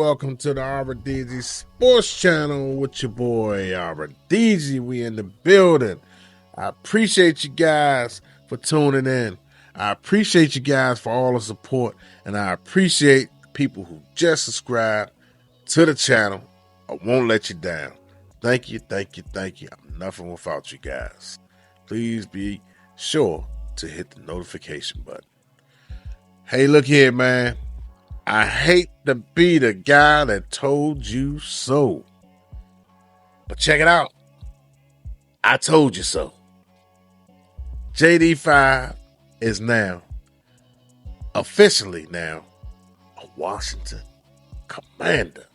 welcome to the Arbor DZ Sports Channel with your boy Arbor DZ. We in the building. I appreciate you guys for tuning in. I appreciate you guys for all the support, and I appreciate people who just subscribed to the channel. I won't let you down. Thank you, thank you, thank you. I'm nothing without you guys. Please be sure to hit the notification button. Hey, look here, man. I hate to be the guy that told you so. But check it out. I told you so. JD5 is now, officially now, a Washington Commander.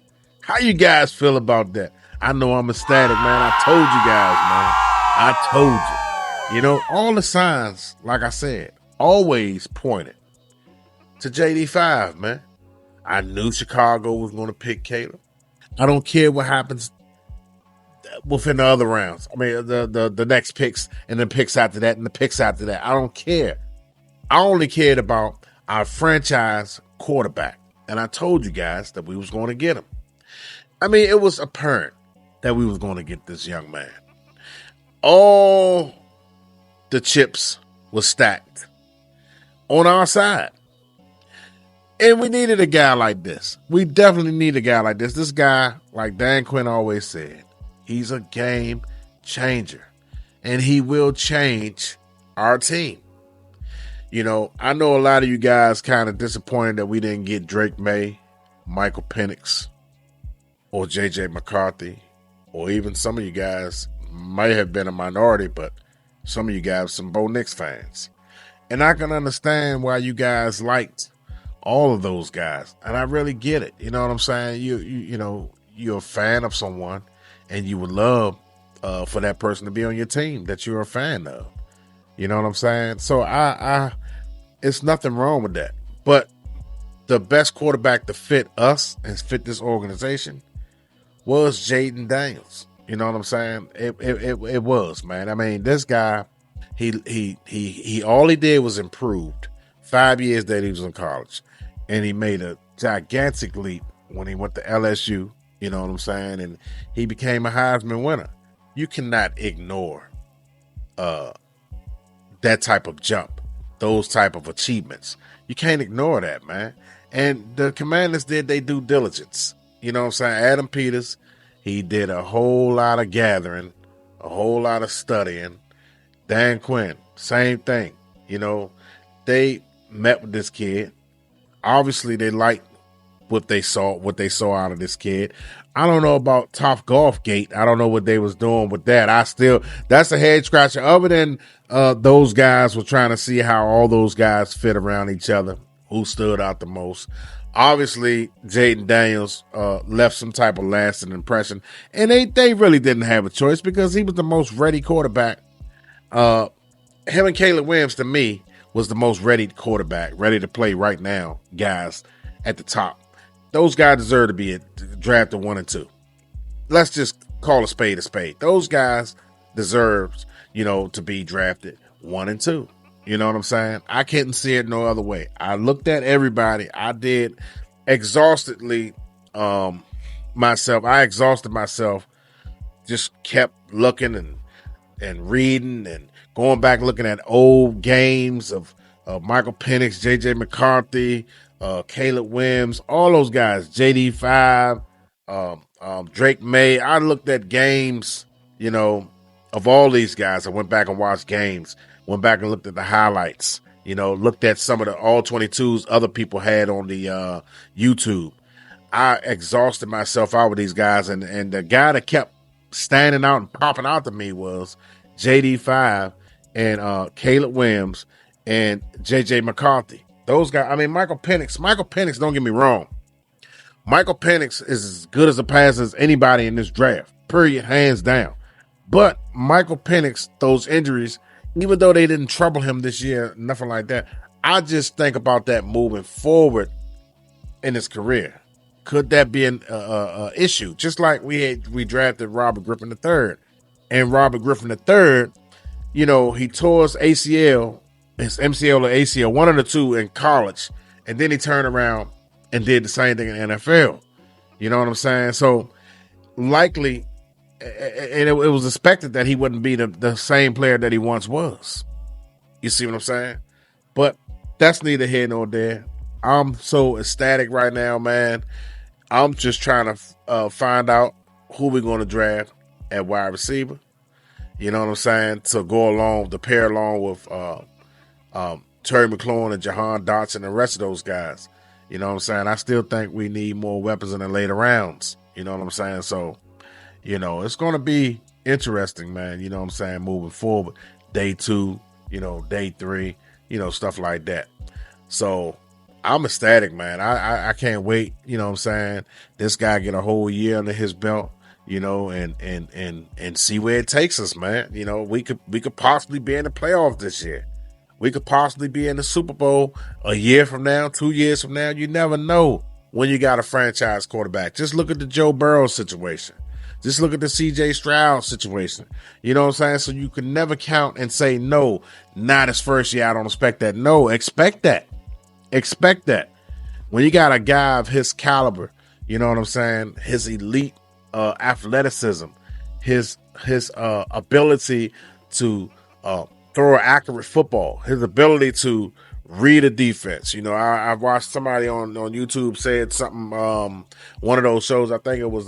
How you guys feel about that? I know I'm ecstatic, man. I told you guys, man. I told you. You know, all the signs, like I said, always pointed to JD5, man. I knew Chicago was going to pick Caleb. I don't care what happens within the other rounds. I mean, the next picks and the picks after that and the picks after that. I don't care. I only cared about our franchise quarterback. And I told you guys that we was going to get him. I mean, it was apparent that we was going to get this young man. All the chips were stacked on our side. And we needed a guy like this. We definitely need a guy like this. This guy, like Dan Quinn always said, he's a game changer. And he will change our team. You know, I know a lot of you guys kind of disappointed that we didn't get Drake May, Michael Penix, or J.J. McCarthy, or even some of you guys may have been a minority, but some of you guys, some Bo Nix fans. And I can understand why you guys liked all of those guys, and I really get it. You know what I'm saying? You know, you're a fan of someone, and you would love for that person to be on your team that you're a fan of. You know what I'm saying? So I it's nothing wrong with that. But the best quarterback to fit us and fit this organization was Jaden Daniels. You know what I'm saying? It was, man. I mean, this guy, he all he did was improved 5 years that he was in college. And he made a gigantic leap when he went to LSU, you know what I'm saying? And he became a Heisman winner. You cannot ignore that type of jump, those type of achievements. You can't ignore that, man. And the Commanders did their due diligence. You know what I'm saying? Adam Peters, he did a whole lot of gathering, a whole lot of studying. Dan Quinn, same thing. You know, they met with this kid. Obviously, they liked what they saw out of this kid. I don't know about Top Golf Gate. I don't know what they was doing with that. That's a head scratcher. Other than those guys were trying to see how all those guys fit around each other, who stood out the most. Obviously, Jaden Daniels left some type of lasting impression, and they really didn't have a choice because he was the most ready quarterback. Him and Caleb Williams, to me, was the most ready quarterback, ready to play right now, guys at the top. Those guys deserve to be drafted 1 and 2. Let's just call a spade a spade. Those guys deserve, you know, to be drafted 1 and 2. You know what I'm saying? I couldn't see it no other way. I looked at everybody. I did exhaustedly myself. I exhausted myself. Just kept looking and reading and going back looking at old games of Michael Penix, J.J. McCarthy, Caleb Williams, all those guys, JD5, Drake May. I looked at games, you know, of all these guys. I went back and watched games, went back and looked at the highlights, you know, looked at some of the all-22s other people had on the YouTube. I exhausted myself out with these guys, and the guy that kept standing out and popping out to me was JD5 and Caleb Williams and J.J. McCarthy. Those guys, I mean, Michael Penix, don't get me wrong. Michael Penix is as good as a passer as anybody in this draft, period, hands down. But Michael Penix, those injuries, even though they didn't trouble him this year, nothing like that, I just think about that moving forward in his career. Could that be an issue? Just like we drafted Robert Griffin III. And Robert Griffin III, you know, he tore his ACL, his MCL or ACL, one of the two in college, and then he turned around and did the same thing in the NFL. You know what I'm saying? So likely, and it was expected that he wouldn't be the same player that he once was. You see what I'm saying? But that's neither here nor there. I'm so ecstatic right now, man. I'm just trying to find out who we're going to draft at wide receiver. You know what I'm saying? To go along, to pair along with Terry McLaurin and Jahan Dotson and the rest of those guys. You know what I'm saying? I still think we need more weapons in the later rounds. You know what I'm saying? So, it's going to be interesting, man. You know what I'm saying? Moving forward. Day 2, day 3, stuff like that. So I'm ecstatic, man. I can't wait. You know what I'm saying? This guy get a whole year under his belt, and see where it takes us, man. We could possibly be in the playoffs this year. We could possibly be in the Super Bowl a year from now, 2 years from now. You never know when you got a franchise quarterback. Just look at the Joe Burrow situation. Just look at the CJ Stroud situation. You know what I'm saying? So you can never count and say, no, not his first year. I don't expect that. No, expect that. Expect that. When you got a guy of his caliber, you know what I'm saying? His elite athleticism, his ability to throw an accurate football, his ability to read a defense. I watched somebody on YouTube said something, one of those shows, I think it was,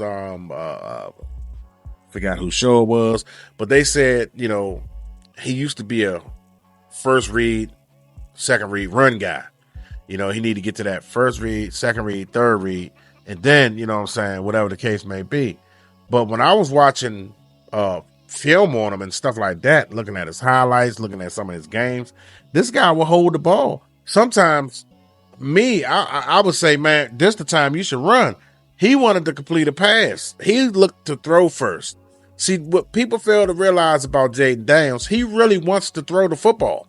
forgot whose show it was, but they said, he used to be a first read, second read run guy. He need to get to that first read, second read, third read, and then, whatever the case may be. But when I was watching film on him and stuff like that, looking at his highlights, looking at some of his games, this guy will hold the ball. Sometimes I would say, man, this the time you should run. He wanted to complete a pass. He looked to throw first. See, what people fail to realize about Jaden Daniels, he really wants to throw the football.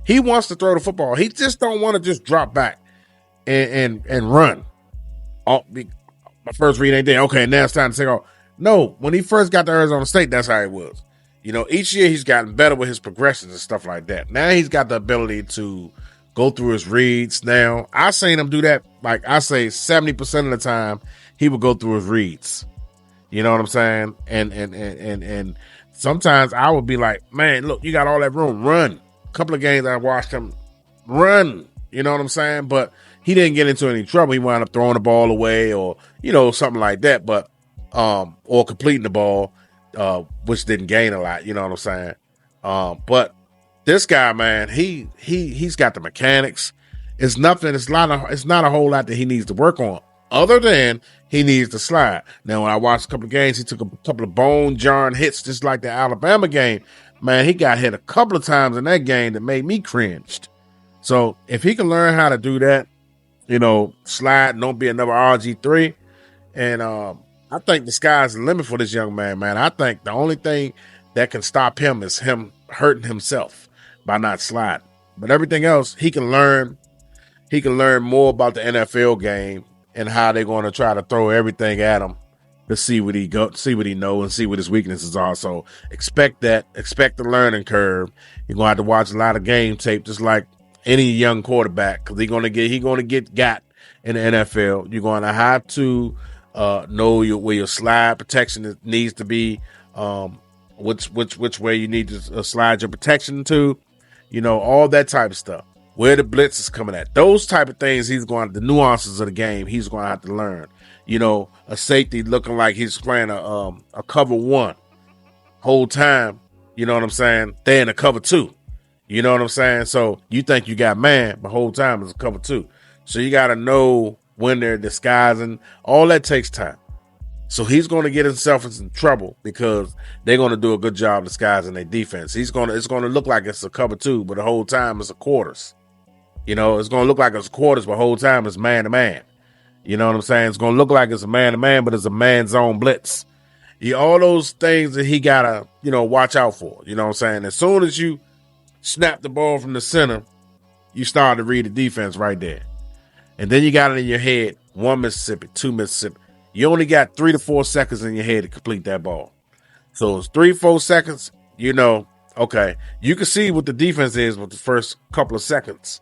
He wants to throw the football. He just don't want to just drop back and run. Oh, my first read ain't there. Okay, now it's time to take off. No, when he first got to Arizona State, that's how it was. Each year he's gotten better with his progressions and stuff like that. Now he's got the ability to go through his reads. Now, I seen him do that, like I say 70% of the time, he would go through his reads. You know what I'm saying? And sometimes I would be like, man, look, you got all that room. Run. A couple of games I watched him run. You know what I'm saying? But he didn't get into any trouble. He wound up throwing the ball away or, something like that. But or completing the ball, which didn't gain a lot, you know what I'm saying? But this guy, man, he's got the mechanics. It's not a whole lot that he needs to work on, other than he needs to slide. Now, when I watched a couple of games, he took a couple of bone-jarring hits, just like the Alabama game. Man, he got hit a couple of times in that game that made me cringed. So if he can learn how to do that, slide and don't be another RG3, and I think the sky's the limit for this young man, man. I think the only thing that can stop him is him hurting himself by not sliding. But everything else, he can learn. He can learn more about the NFL game and how they're going to try to throw everything at him to see what he knows and see what his weaknesses are. So expect that. Expect the learning curve. You're going to have to watch a lot of game tape, just like any young quarterback, because he's going to get got in the NFL. You're going to have to know where your slide protection needs to be, which way you need to slide your protection to, all that type of stuff. Where the blitz is coming at. Those type of things the nuances of the game, he's going to have to learn. A safety looking like he's playing a cover one whole time, you know what I'm saying? They're in a cover two. You know what I'm saying? So you think you got man, but whole time it's a cover two. So you got to know when they're disguising. All that takes time. So he's going to get himself in trouble because they're going to do a good job disguising their defense. It's going to look like it's a cover two, but the whole time it's a quarters. It's going to look like it's quarters, but the whole time it's man to man. You know what I'm saying? It's going to look like it's a man to man, but it's a man zone blitz. All those things that he got to, watch out for. You know what I'm saying? As soon as you snap the ball from the center, you start to read the defense right there. And then you got it in your head, 1 Mississippi, 2 Mississippi. You only got 3 to 4 seconds in your head to complete that ball. So it's 3-4 seconds, okay. You can see what the defense is with the first couple of seconds.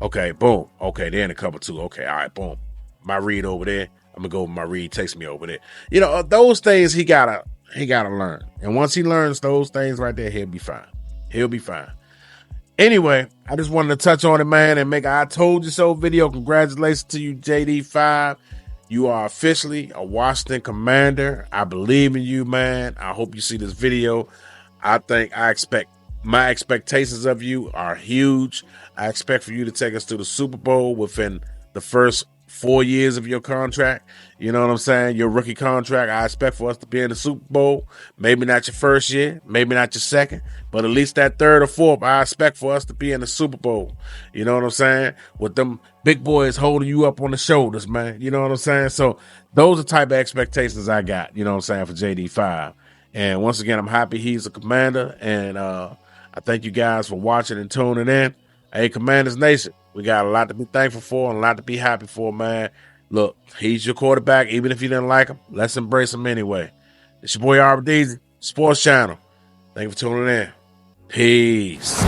Okay, boom. Okay, they're in a cover two. Okay, all right, boom. My read over there. I'm gonna go with my read. Takes me over there. You know, those things he gotta learn. And once he learns those things right there, he'll be fine. He'll be fine. Anyway, I just wanted to touch on it, man, and make a I told you so video. Congratulations to you, JD5. You are officially a Washington Commander. I believe in you, man. I hope you see this video. My expectations of you are huge. I expect for you to take us to the Super Bowl within the first 4 years of your contract. You know what I'm saying? Your rookie contract. I expect for us to be in the Super Bowl. Maybe not your first year, maybe not your second, but at least that third or fourth, I expect for us to be in the Super Bowl. You know what I'm saying? With them big boys holding you up on the shoulders, man. You know what I'm saying? So those are the type of expectations I got, you know what I'm saying, for JD5. And once again, I'm happy he's a Commander, and I thank you guys for watching and tuning in. Hey, Commanders Nation, we got a lot to be thankful for and a lot to be happy for, man. Look, he's your quarterback. Even if you didn't like him, let's embrace him anyway. It's your boy Arbor Deezy, Sports Channel. Thank you for tuning in. Peace.